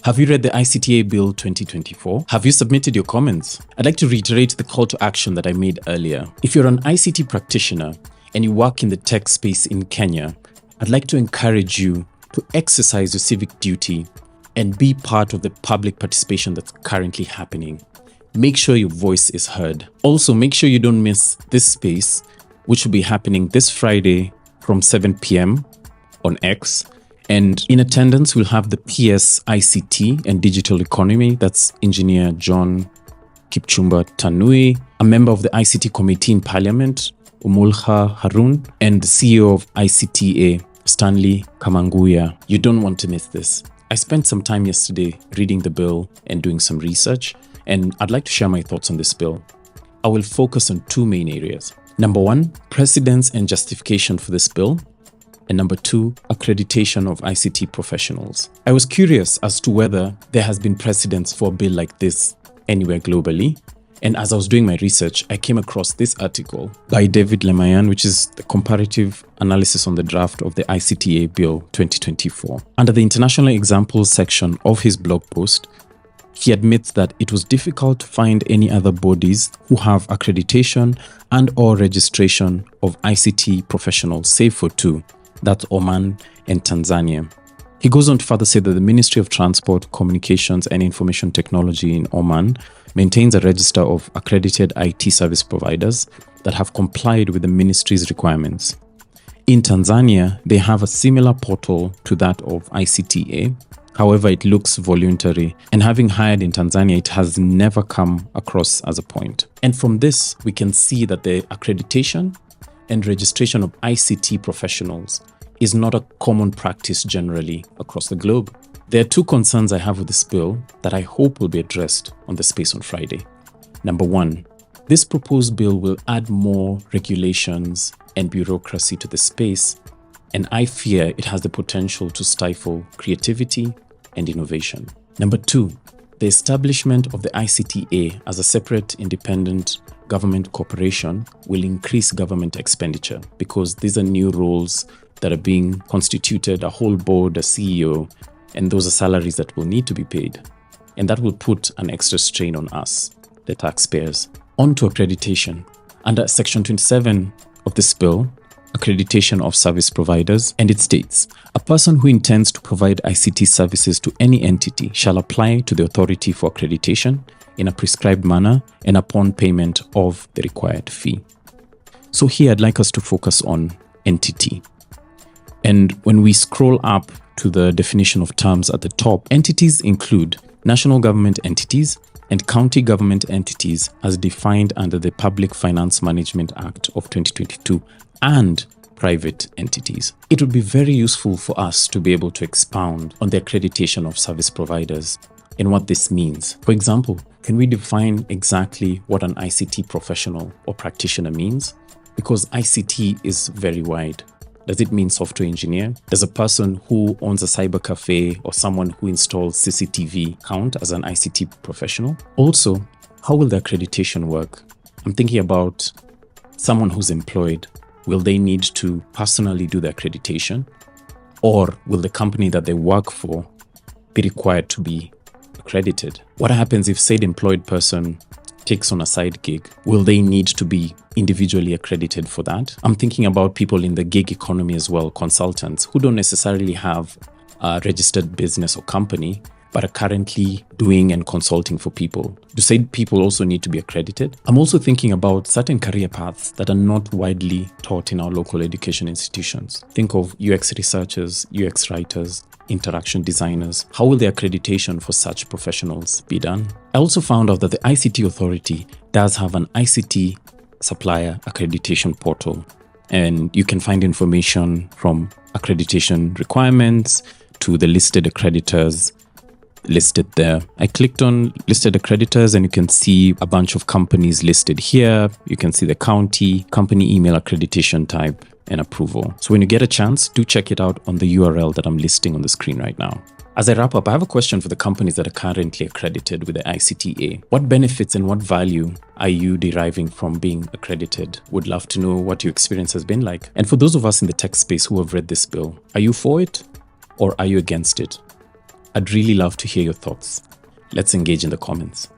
Have you read the ICTA Bill 2024? Have you submitted your comments? I'd like to reiterate the call to action that I made earlier. If you're an ICT practitioner and you work in the tech space in Kenya, I'd like to encourage you to exercise your civic duty and be part of the public participation that's currently happening. Make sure your voice is heard. Also, make sure you don't miss this space, which will be happening this Friday from 7 p.m. on X. And in attendance, we'll have the PS ICT and Digital Economy. That's Engineer John Kipchumba Tanui, a member of the ICT Committee in Parliament, Umulkha Harun, and the CEO of ICTA, Stanley Kamanguya. You don't want to miss this. I spent some time yesterday reading the bill and doing some research, and I'd like to share my thoughts on this bill. I will focus on two main areas. Number one, precedents and justification for this bill. And number two, accreditation of ICT professionals. I was curious as to whether there has been precedents for a bill like this anywhere globally. And as I was doing my research, I came across this article by David Lemayan, which is the comparative analysis on the draft of the ICTA Bill 2024. Under the international examples section of his blog post, he admits that it was difficult to find any other bodies who have accreditation and/or registration of ICT professionals, save for two. That's Oman and Tanzania. He goes on to further say that the Ministry of Transport, Communications and Information Technology in Oman maintains a register of accredited IT service providers that have complied with the ministry's requirements. In Tanzania, they have a similar portal to that of ICTA. However, it looks voluntary, and having hired in Tanzania, it has never come across as a point. And from this, we can see that the accreditation and registration of ICT professionals is not a common practice generally across the globe. There are two concerns I have with this bill that I hope will be addressed on the space on Friday. Number one, this proposed bill will add more regulations and bureaucracy to the space, and I fear it has the potential to stifle creativity and innovation. Number two, the establishment of the ICTA as a separate independent government corporation will increase government expenditure because these are new roles that are being constituted, a whole board, a CEO, and those are salaries that will need to be paid. And that will put an extra strain on us, the taxpayers. On to accreditation. Under Section 27 of this bill, accreditation of service providers, and it states, a person who intends to provide ICT services to any entity shall apply to the authority for accreditation in a prescribed manner and upon payment of the required fee. So here I'd like us to focus on entity. And when we scroll up to the definition of terms at the top, entities include national government entities and county government entities as defined under the Public Finance Management Act of 2022 and private entities. It would be very useful for us to be able to expound on the accreditation of service providers and what this means. For example, can we define exactly what an ICT professional or practitioner means? Because ICT is very wide. Does it mean software engineer? Does a person who owns a cyber cafe or someone who installs CCTV count as an ICT professional? Also, how will the accreditation work? I'm thinking about someone who's employed. Will they need to personally do the accreditation? Or will the company that they work for be required to be accredited? What happens if said employed person takes on a side gig? Will they need to be individually accredited for that? I'm thinking about people in the gig economy as well, consultants who don't necessarily have a registered business or company, but are currently doing and consulting for people. Do said people also need to be accredited? I'm also thinking about certain career paths that are not widely taught in our local education institutions. Think of UX researchers, UX writers, interaction designers. How will the accreditation for such professionals be done? I also found out that the ICT Authority does have an ICT supplier accreditation portal, and you can find information from accreditation requirements to the listed accreditors listed there. I clicked on listed accreditors and you can see a bunch of companies listed here. You can see the county, company email accreditation type, and approval. So when you get a chance, do check it out on the URL that I'm listing on the screen right now. As I wrap up, I have a question for the companies that are currently accredited with the ICTA. What benefits and what value are you deriving from being accredited? Would love to know what your experience has been like. And for those of us in the tech space who have read this bill, are you for it or are you against it? I'd really love to hear your thoughts. Let's engage in the comments.